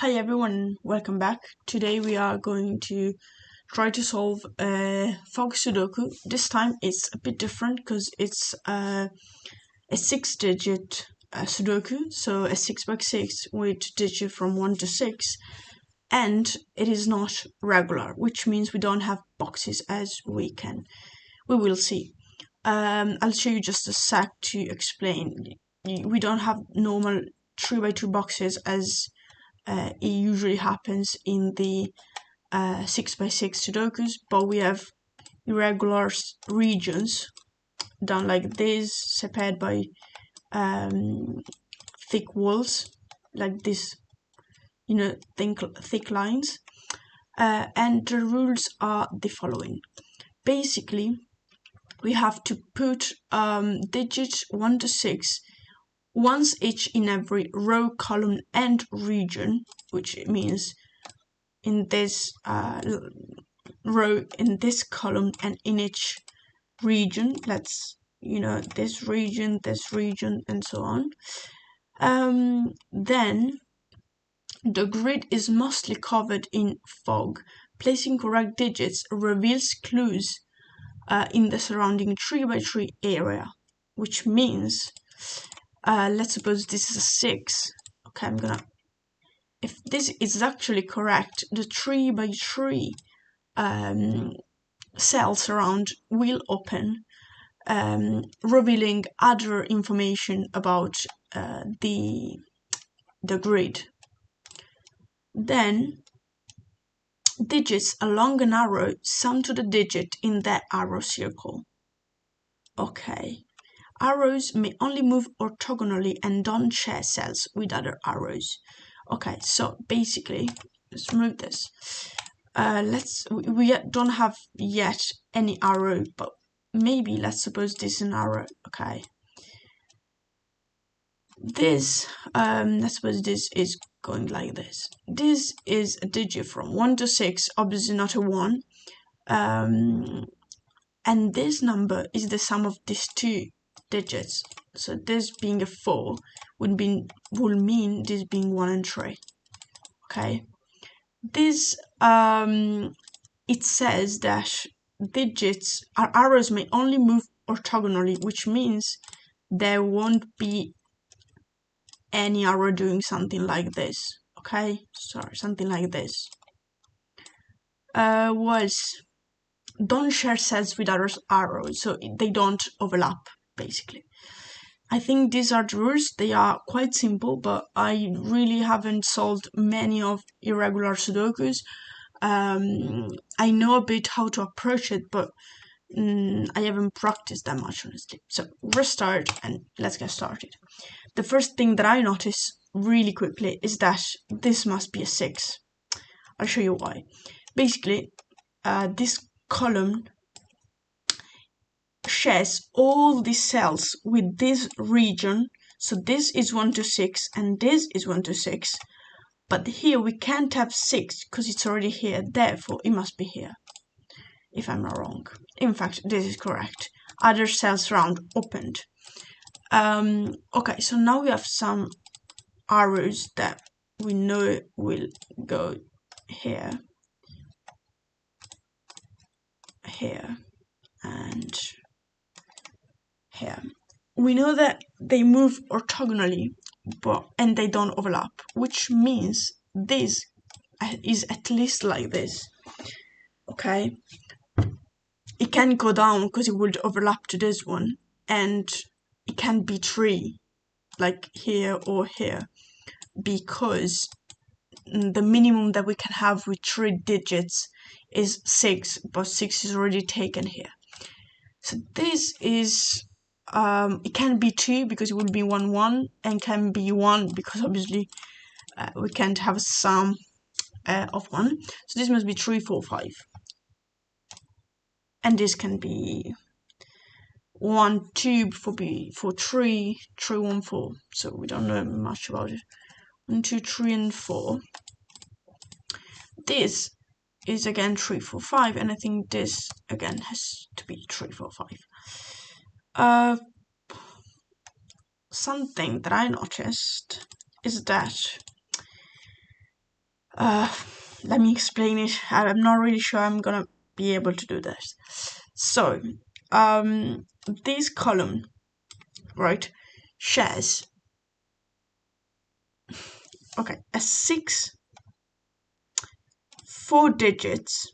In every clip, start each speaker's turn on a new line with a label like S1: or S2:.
S1: Hi everyone, welcome back. Today we are going to try to solve a fog sudoku. This time it's a bit different because it's a 6-digit sudoku, so a 6x6 with digit from 1 to 6, and it is not regular, which means we don't have boxes as we will see. I'll show you just a sec to explain. We don't have normal 3x2 boxes as it usually happens in the 6x6 sudokus, but we have irregular regions done like this, separated by thick walls, like this, thick lines. And the rules are the following. Basically, we have to put digits 1 to 6 once each in every row, column, and region, which means in this row, in this column, and in each region. This region, and so on. Then the grid is mostly covered in fog. Placing correct digits reveals clues in the surrounding 3x3 area, which means let's suppose this is a 6. Okay, if this is actually correct, the 3x3 cells around will open, revealing other information about the grid. Then digits along an arrow sum to the digit in that arrow circle. Okay. Arrows may only move orthogonally and don't share cells with other arrows. Okay, so basically, let's remove this. We don't have yet any arrow, but maybe let's suppose this is an arrow. Okay. This, let's suppose this is going like this. This is a digit from 1 to 6, obviously not a 1. And this number is the sum of these two digits. So this being a 4 will mean this being 1 and 3. Okay. This it says that arrows may only move orthogonally, which means there won't be any arrow doing something like this. Okay, sorry, something like this. Don't share cells with other arrows, so they don't overlap, basically. I think these are the rules. They are quite simple, but I really haven't solved many of irregular sudokus. I know a bit how to approach it, but I haven't practiced that much, honestly. So restart and let's get started. The first thing that I notice really quickly is that this must be a 6. I'll show you why. Basically, this column shares all the cells with this region. So this is 1 to 6 and this is 1 to 6. But here we can't have 6 because it's already here. Therefore, it must be here, if I'm not wrong. In fact, this is correct. Other cells around opened. Okay, so now we have some arrows that we know will go here, here, and here. We know that they move orthogonally, and they don't overlap, which means this is at least like this. Okay, it can go down because it would overlap to this one, and it can be 3, like here or here, because the minimum that we can have with 3 digits is 6, but 6 is already taken here. So this is, it can be 2 because it will be 1, 1, and can be 1 because obviously we can't have a sum of 1. So this must be 3, 4, 5. And this can be 1, 2 for 3, 3, 1, 4. So we don't know much about it. 1, 2, 3, and 4. This is again 3, 4, 5, and I think this again has to be 3, 4, 5. Something that I noticed is that Let me explain it. I'm not really sure I'm gonna be able to do this. So, this column, right, shares, okay, a 4 digits.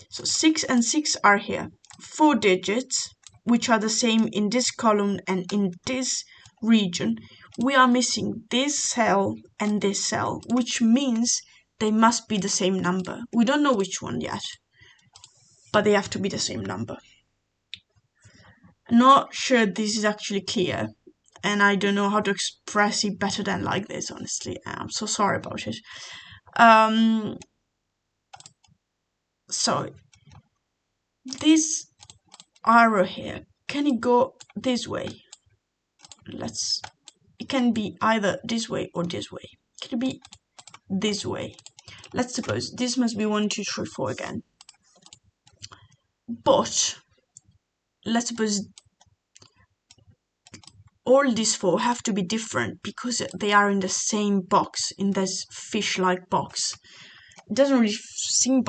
S1: So 6 and 6 are here. 4 digits, which are the same in this column and in this region. We are missing this cell and this cell, which means they must be the same number. We don't know which one yet, but they have to be the same number. Not sure this is actually clear, and I don't know how to express it better than like this, honestly. I'm so sorry about it. So this arrow here, can it go this way? It can be either this way or this way. Can it be this way? Let's suppose this must be 1, 2, 3, 4 again. But let's suppose all these 4 have to be different because they are in the same box, in this fish-like box. It doesn't really seem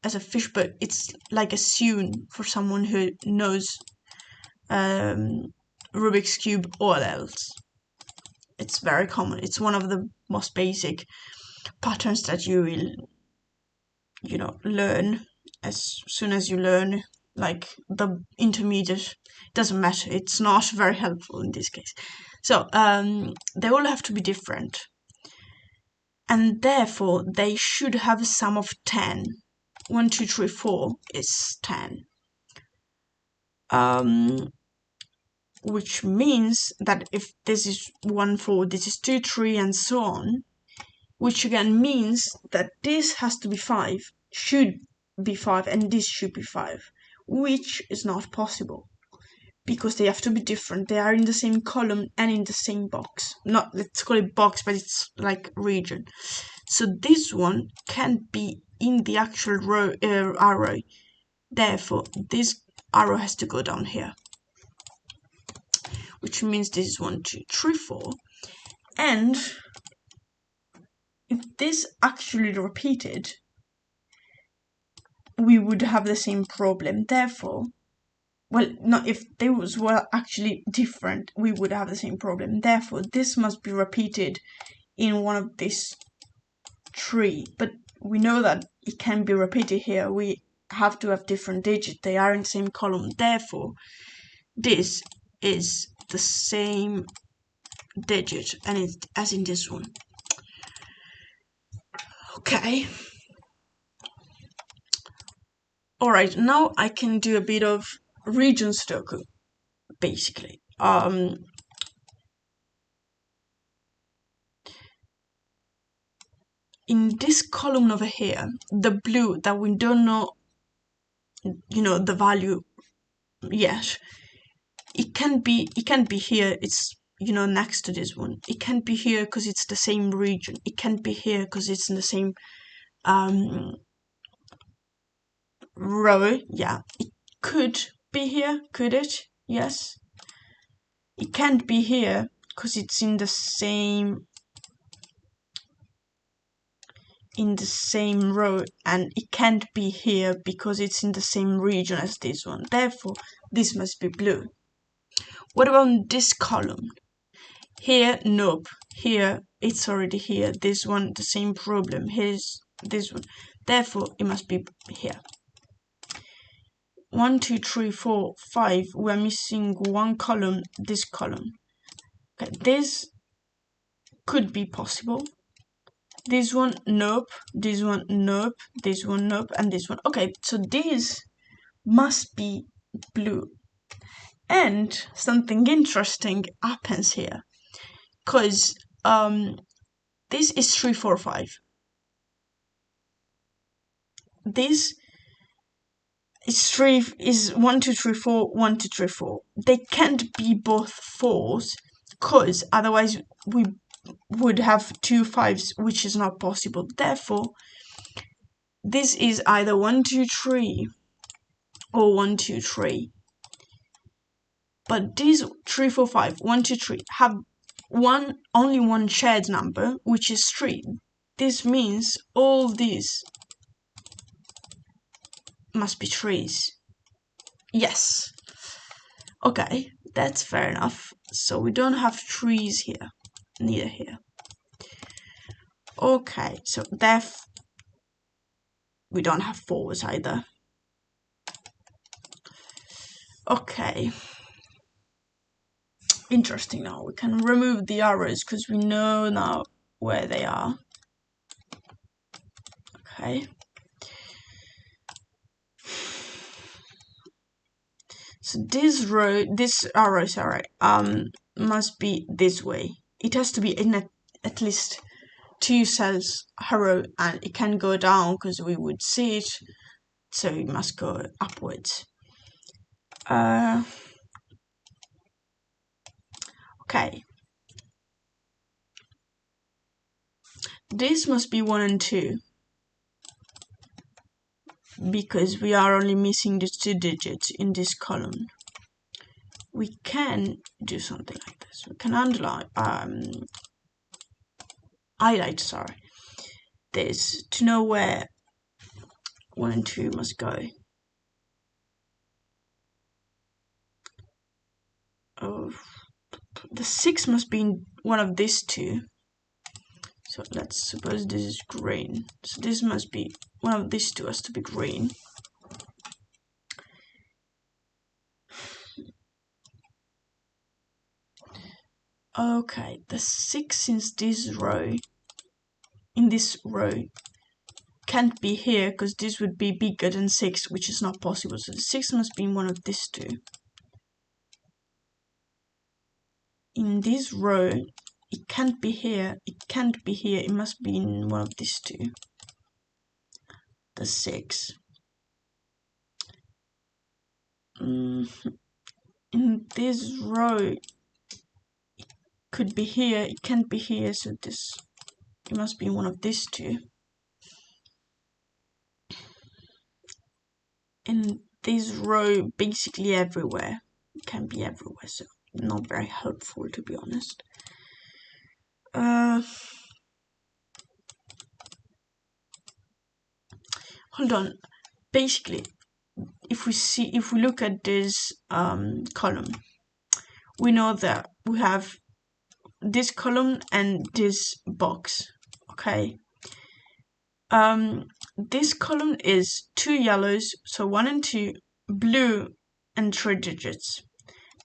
S1: as a fish, but it's like a Sune for someone who knows Rubik's Cube or else. It's very common. It's one of the most basic patterns that you will, learn as soon as you learn, like the intermediate. Doesn't matter. It's not very helpful in this case. So they all have to be different, and therefore they should have a sum of 10. 1, 2, 3, 4 is 10. Which means that if this is 1, 4, this is 2, 3, and so on, which again means that this has to be 5, should be 5, and this should be 5, which is not possible because they have to be different. They are in the same column and in the same box. Not, let's call it box, but it's like region. So this one can't be in the actual row arrow. Therefore, this arrow has to go down here, which means this is 1, 2, 3, 4. And if this actually repeated, we would have the same problem. Therefore, well, not if they were actually different, we would have the same problem. Therefore, this must be repeated in one of these 3. But we know that it can be repeated here. We have to have different digits. They are in the same column. Therefore, this is the same digit and it's as in this one. Okay. Alright, now I can do a bit of region sudoku, basically. In this column over here, the blue that we don't know, the value yet, it can be here. It's next to this one. It can't be here because it's the same region. It can't be here because it's in the same row. Yeah, it could be here. Could it? Yes. It can't be here because it's in the same row, and it can't be here because it's in the same region as this one. Therefore, this must be blue. What about this column? Here, nope. Here, it's already here. This one, the same problem. Here's this one. Therefore, it must be here. 1, 2, 3, 4, 5. We're missing one column, this column. Okay, this could be possible. This one, nope. This one, nope. This one, nope. And this one. Okay, so this must be blue. And something interesting happens here. Because this is 3, 4, 5. This is 1, 2, 3, 4, 1, 2, 3, 4. They can't be both 4s, because otherwise we would have 2 5s, which is not possible. Therefore, this is either 1, 2, 3 or 1, 2, 3. But these 3, 4, 5, 1, 2, 3 have only one shared number, which is 3. This means all these must be 3s. Yes. Okay, that's fair enough. So we don't have 3s here, neither here. Okay, so we don't have 4s either. Okay. Interesting. Now we can remove the arrows because we know now where they are. Okay. So this arrow, sorry, must be this way. It has to be in at least 2 cells arrow, and it can go down because we would see it. So it must go upwards. Okay. This must be 1 and 2. Because we are only missing the 2 digits in this column. We can do something like this. We can highlight this to know where 1 and 2 must go. Oh, the 6 must be in one of these 2. So let's suppose this is green. So this must be one of these 2 has to be green. Okay, the 6 in this row can't be here because this would be bigger than 6, which is not possible. So the 6 must be in one of these 2. In this row, it can't be here, it can't be here, it must be in one of these 2. The 6. In this row, it could be here, it can't be here, so it must be in one of these 2. In this row, basically everywhere. It can be everywhere, so not very helpful, to be honest. Hold on. Basically, if we look at this column, we know that we have this column and this box. Okay. This column is 2 yellows, so 1 and 2, blue, and 3 digits.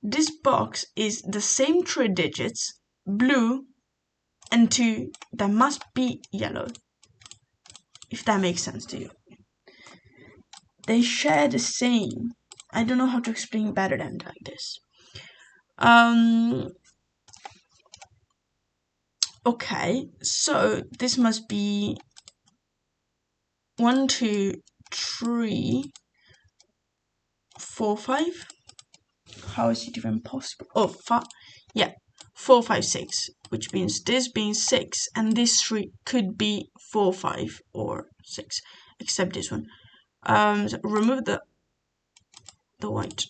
S1: This box is the same 3 digits, blue, and 2 that must be yellow. If that makes sense to you. They share the same. I don't know how to explain better than like this. Okay, so this must be 1, 2, 3, 4, 5. How is it even possible? Oh, 5. Yeah, 4, 5, 6, which means this being 6, and this 3 could be 4, 5, or 6, except this one. So remove the white.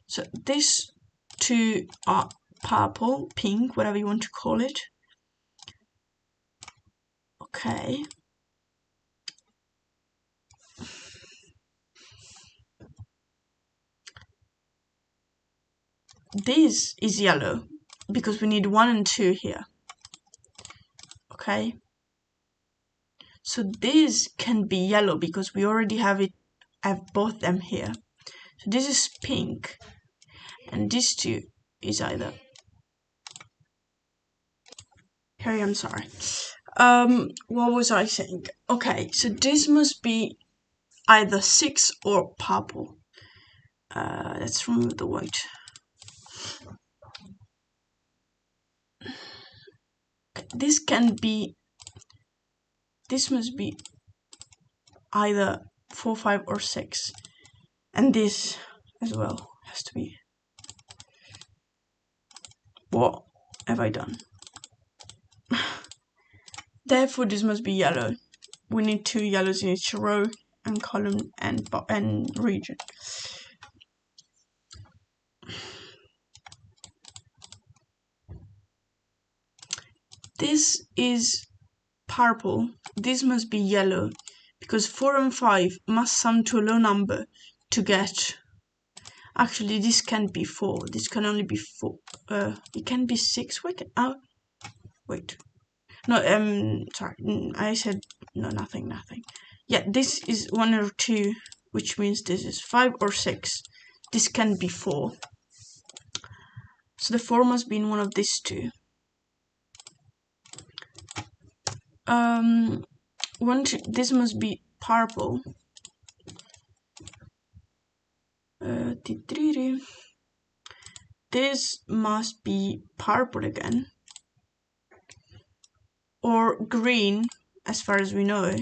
S1: So these 2 are purple, pink, whatever you want to call it. Okay. This is yellow because we need 1 and 2 here. Okay. So this can be yellow because we already have both them here. So this is pink, and this 2 is either. Harry, I'm sorry. What was I saying? Okay, so this must be either 6 or purple. Let's remove the white. This must be either 4, 5, or 6. And this as well has to be. What have I done? Therefore, this must be yellow. We need 2 yellows in each row and column and region. this is purple, this must be yellow, because 4 and 5 must sum to a low number to get. Actually, this can't be 4. This can only be 4. It can be 6. Wait. No, sorry. I said no, nothing. Yeah, this is 1 or 2, which means this is 5 or 6. This can be 4. So the 4 must be in one of these two. This must be purple. This must be purple again, or green, as far as we know.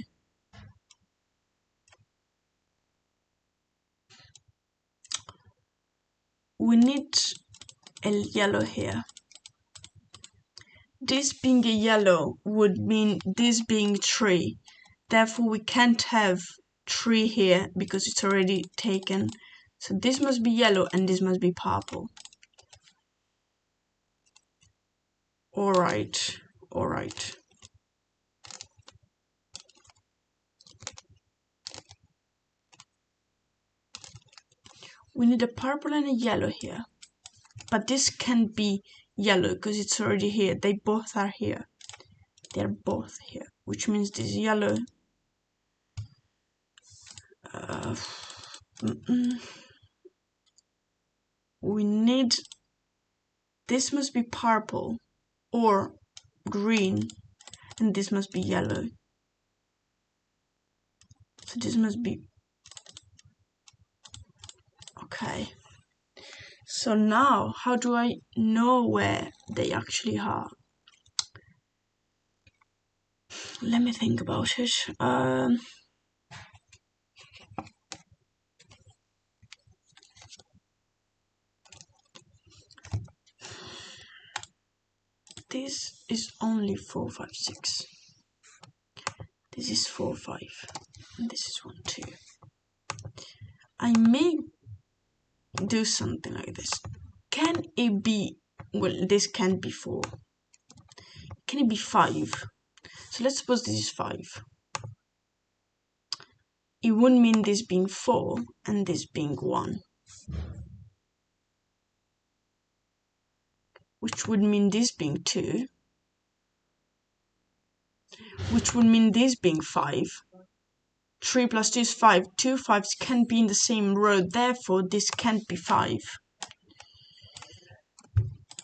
S1: We need a yellow here. This being a yellow would mean this being 3. Therefore, we can't have 3 here because it's already taken. So this must be yellow and this must be purple. Alright. We need a purple and a yellow here. But this can't be yellow because it's already here. They both are here. They're both here, which means this is yellow. We need, this must be purple or green, and this must be yellow. So this must be, okay. So now, how do I know where they actually are? Let me think about it. This is only 4, 5, 6. This is 4, 5. And this is 1, 2. I may do something like this. Can it be, well, this can't be 4. Can it be 5? So let's suppose this is 5. It wouldn't mean this being 4 and this being 1. Which would mean this being 2. Which would mean this being 5. 3 plus 2 is 5. 2 5s can't be in the same row, therefore this can't be 5.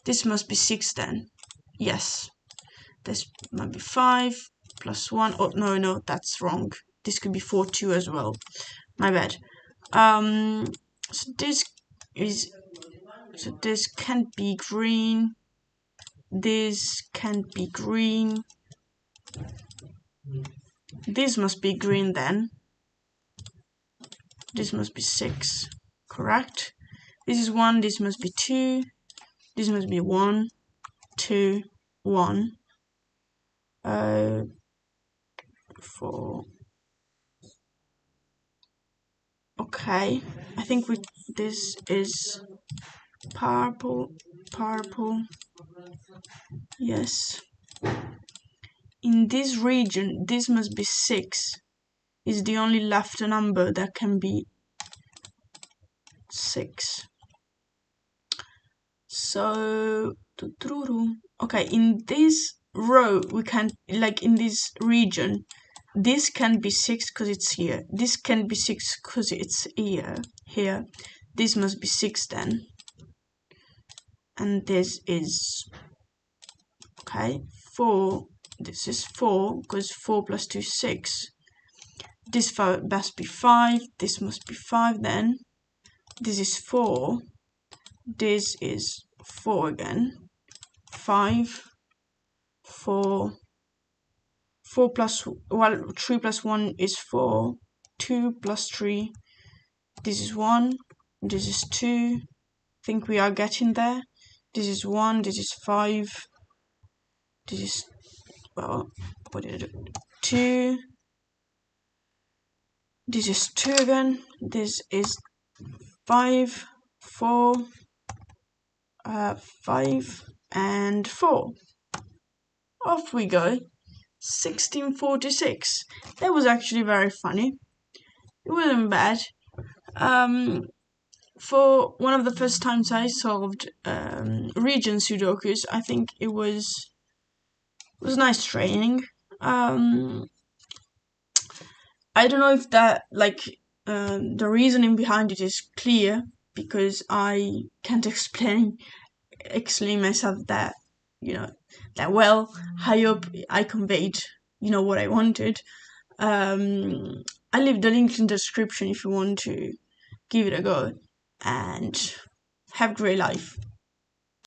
S1: This must be 6 then. Yes. This might be 5 plus 1. Oh, no, that's wrong. This could be 4, 2 as well. My bad. So this can't be green. This can't be green. This must be green then. This must be 6. Correct? This is 1. This must be 2. This must be 1, 2, 1. 4. Okay, I think this is purple. Yes. In this region, this must be 6. Is the only left number that can be 6. So, okay, in this row, we can, like in this region, this can be 6 because it's here. This can be 6 because it's here. This must be 6 then. And this is, okay, 4. This is 4 because 4 plus 2 is 6. This must be 5. This must be 5 then. This is 4. This is 4 again. 5, 4. 4 plus, well, 3 plus 1 is 4. 2 plus 3. This is 1. This is 2. I think we are getting there. This is 1. This is 5. This is, well, what did I do? 2. This is 2 again. This is 5, 4, 5, and 4. off we go. 1646. That was actually very funny. It wasn't bad. For one of the first times I solved region sudokus, I think it was nice training. I don't know if that the reasoning behind it is clear, because I can't explain myself that that well. I hope I conveyed what I wanted. I'll leave the link in the description if you want to give it a go, and have a great life.